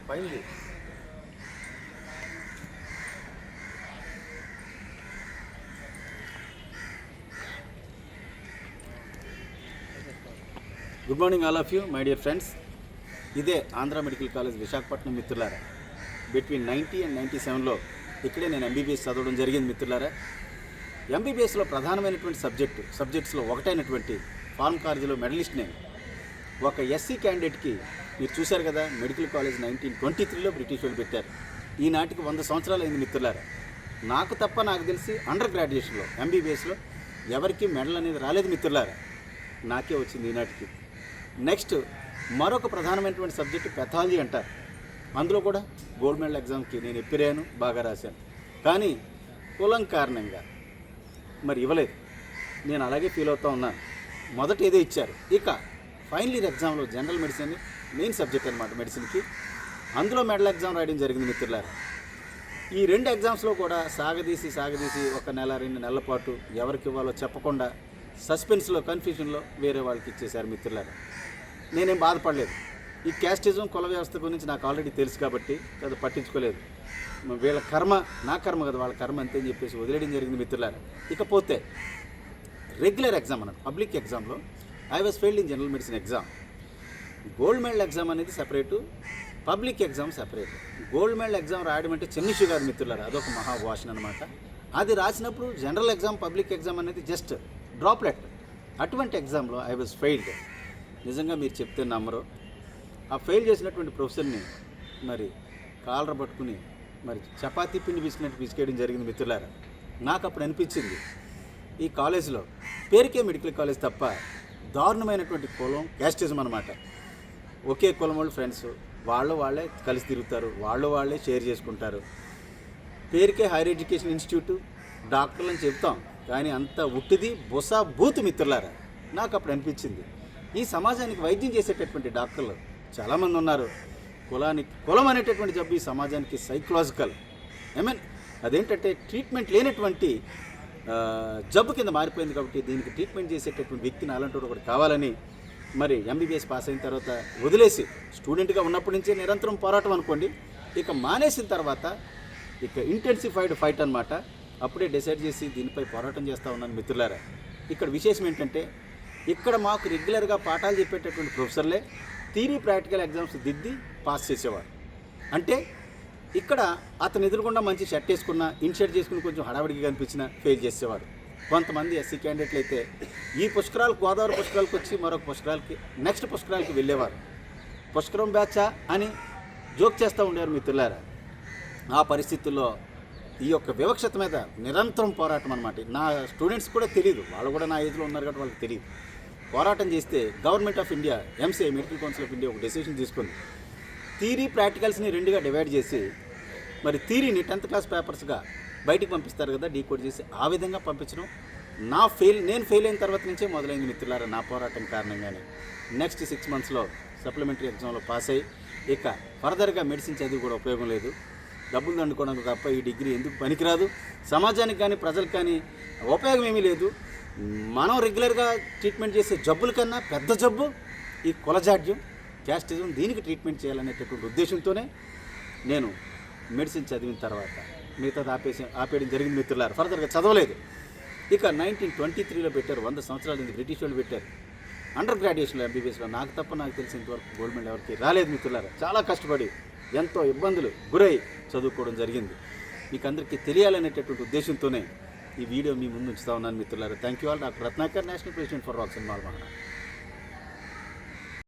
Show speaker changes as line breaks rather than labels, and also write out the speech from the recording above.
Finally good morning all of you my dear friends. ఇదే Andhra medical college Visakhapatnam మిత్రులారా. Between 90 and 97లో ఇక్కడే నేను MBBS చదవడం జరిగింది మిత్రులారా. ఎంబీబీఎస్లో ప్రధానమైనటువంటి సబ్జెక్ట్స్లో ఒకటైనటువంటి ఫార్మకాలజీలో మెడలిస్ట్ నేను. ఒక ఎస్సీ క్యాండిడేట్కి మీరు చూశారు కదా, మెడికల్ కాలేజ్ 1923లో బ్రిటిష్ వాళ్ళు పెట్టారు. ఈనాటికి 100 సంవత్సరాలు అయింది మిత్రులారా. నాకు తప్ప నాకు తెలిసి అండర్ గ్రాడ్యుయేషన్లో ఎంబీబీఎస్లో ఎవరికి మెడల్ అనేది రాలేదు మిత్రులారా. నాకే వచ్చింది ఈనాటికి. నెక్స్ట్ మరొక ప్రధానమైనటువంటి సబ్జెక్టు పెథాలజీ అంటారు. అందులో కూడా గోల్డ్ మెడల్ ఎగ్జామ్కి నేను ఎప్పిరాను, బాగా రాశాను. కానీ కులం కారణంగా మరి ఇవ్వలేదు. నేను అలాగే ఫీల్ అవుతూ ఉన్నాను. మొదట ఏదో ఇచ్చారు. ఇక ఫైనల్ ఇయర్ ఎగ్జామ్లో జనరల్ మెడిసిన్ మెయిన్ సబ్జెక్ట్ అనమాట మెడిసిన్కి. అందులో మెడల్ ఎగ్జామ్ రాయడం జరిగింది మిత్రులారా. ఈ 2 ఎగ్జామ్స్లో కూడా సాగదీసి 1 నెల 2 నెలల పాటు ఎవరికి ఇవ్వాలో చెప్పకుండా సస్పెన్స్లో కన్ఫ్యూజన్లో వేరే వాళ్ళకి ఇచ్చేశారు మిత్రులారా. నేనేం బాధపడలేదు. ఈ క్యాస్టిజం కుల వ్యవస్థ గురించి నాకు ఆల్రెడీ తెలుసు కాబట్టి అది పట్టించుకోలేదు. వీళ్ళ కర్మ నా కర్మ కదా, వాళ్ళ కర్మ అంతే అని చెప్పేసి వదిలేయడం జరిగింది మిత్రులారా. ఇకపోతే రెగ్యులర్ ఎగ్జామ్ అన్నట్టు పబ్లిక్ ఎగ్జామ్లో I was failed in general medicine exam. Gold medal exam అనేది separate, public exam separate. Gold medal exam రాయడం అంటే చిన్న ఇష్యూ కాదు మిత్రులారా, అదొక మహాభాషణ అనమాట. అది రాసినప్పుడు జనరల్ ఎగ్జామ్ పబ్లిక్ ఎగ్జామ్ అనేది జస్ట్ డ్రాప్లెట్. అటువంటి ఎగ్జామ్లో ఐ వాజ్ ఫెయిల్డ్. నిజంగా మీరు చెప్తే నమ్మరు. ఆ ఫెయిల్ చేసినటువంటి ప్రొఫెసర్ని మరి కాలర పట్టుకుని మరి చపాతీ పిండి పిసికినట్టు పిసికేయడం జరిగింది మిత్రులారా. నాకు అప్పుడు అనిపించింది ఈ కాలేజీలో పేరుకే మెడికల్ కాలేజ్ తప్ప దారుణమైనటువంటి కులం క్యాస్టిజం అనమాట. ఒకే కులం వాళ్ళు ఫ్రెండ్స్, వాళ్ళే కలిసి తిరుగుతారు, వాళ్ళే షేర్ చేసుకుంటారు. పేరుకే హైయర్ ఎడ్యుకేషన్ ఇన్స్టిట్యూట్ డాక్టర్లు అని చెప్తాం, కానీ అంత ఉట్టిది బొసా బూత్ మిత్రులారా. నాకు అప్పుడు అనిపించింది ఈ సమాజానికి వైద్యం చేసేటటువంటి డాక్టర్లు చాలామంది ఉన్నారు. కులం అనేటటువంటి జబ్బు ఈ సమాజానికి సైకలాజికల్ అదేంటంటే ట్రీట్మెంట్ లేనటువంటి జబ్బు కింద మారిపోయింది. కాబట్టి దీనికి ట్రీట్మెంట్ చేసేటటువంటి వ్యక్తిని అలాంటి ఒకటి కావాలని మరి ఎంబీబీఎస్ పాస్ అయిన తర్వాత వదిలేసి స్టూడెంట్గా ఉన్నప్పటి నుంచే నిరంతరం పోరాటం అనుకోండి. ఇక మానేసిన తర్వాత ఇక ఇంటెన్సిఫైడ్ ఫైట్ అనమాట. అప్పుడే డిసైడ్ చేసి దీనిపై పోరాటం చేస్తూ ఉన్నాను మిత్రులారా. ఇక్కడ విశేషం ఏంటంటే ఇక్కడ మాకు రెగ్యులర్గా పాఠాలు చెప్పేటటువంటి ప్రొఫెసర్లే థియరీ ప్రాక్టికల్ ఎగ్జామ్స్ దిద్ది పాస్ చేసేవారు. అంటే ఇక్కడ అతను ఎదురుకుండా మంచి షర్ట్ వేసుకున్న, ఇన్షర్ట్ చేసుకుని కొంచెం హడావిడిగా కనిపించిన ఫెయిల్ చేసేవారు. కొంతమంది ఎస్సీ క్యాండిడేట్లు అయితే ఈ పుష్కరాలు గోదావరి పుష్కరాలకు వచ్చి మరొక పుష్కరాలకి నెక్స్ట్ పుష్కరాలకి వెళ్ళేవారు. పుష్కరం బ్యాచా అని జోక్ చేస్తూ ఉండేవారు మిత్రులారా. ఆ పరిస్థితుల్లో ఈ యొక్క వివక్షత మీద నిరంతరం పోరాటం అనమాట. నా స్టూడెంట్స్ కూడా తెలియదు, వాళ్ళు కూడా నా ఏజ్లో ఉన్నారు కాబట్టి వాళ్ళకి తెలియదు. పోరాటం చేస్తే government of India MCI medical council of India ఒక డెసిషన్ తీసుకుంది. థియరీ ప్రాక్టికల్స్ని 2గా డివైడ్ చేసి మరి థియరీని 10th క్లాస్ పేపర్స్గా బయటికి పంపిస్తారు కదా, డీకోడ్ చేసి ఆ విధంగా పంపించడం నేను ఫెయిల్ అయిన తర్వాత నుంచే మొదలైంది మిత్రులారా నా పోరాటం కారణంగానే. నెక్స్ట్ 6 monthsలో సప్లిమెంటరీ ఎగ్జామ్లో పాస్ అయ్యి ఇక ఫర్దర్గా మెడిసిన్ చదివి కూడా ఉపయోగం లేదు, డబ్బులు దండుకోవడానికి తప్ప ఈ డిగ్రీ ఎందుకు పనికిరాదు, సమాజానికి కానీ ప్రజలకు కానీ ఉపయోగం ఏమీ లేదు. మనం రెగ్యులర్గా ట్రీట్మెంట్ చేసే జబ్బుల కన్నా పెద్ద జబ్బు ఈ కులజాడ్యం క్యాస్టిజం, దీనికి ట్రీట్మెంట్ చేయాలనేటటువంటి ఉద్దేశంతోనే నేను మెడిసిన్ చదివిన తర్వాత మిగతాది ఆపేయడం జరిగింది మిత్రులారా. ఫర్దర్గా చదవలేదు. ఇక 1923లో పెట్టారు, 100 సంవత్సరాలు ఇది బ్రిటిష్ వాళ్ళు పెట్టారు. అండర్ గ్రాడ్యుయేషన్లో ఎంబీబీఎస్లో నాకు తప్ప నాకు తెలిసినంతవరకు గోల్డ్ మెడల్ ఎవరికి రాలేదు మిత్రులారా. చాలా కష్టపడి ఎంతో ఇబ్బందులు గురై చదువుకోవడం జరిగింది. మీకు అందరికీ తెలియాలనేటటువంటి ఉద్దేశంతోనే ఈ వీడియో మీ ముందు ఉంచుతా ఉన్నాను మిత్రులారా. Thank you all. Doctor Ratnakar, national president for రాక్స్ అండ్ మాల్ మహానా.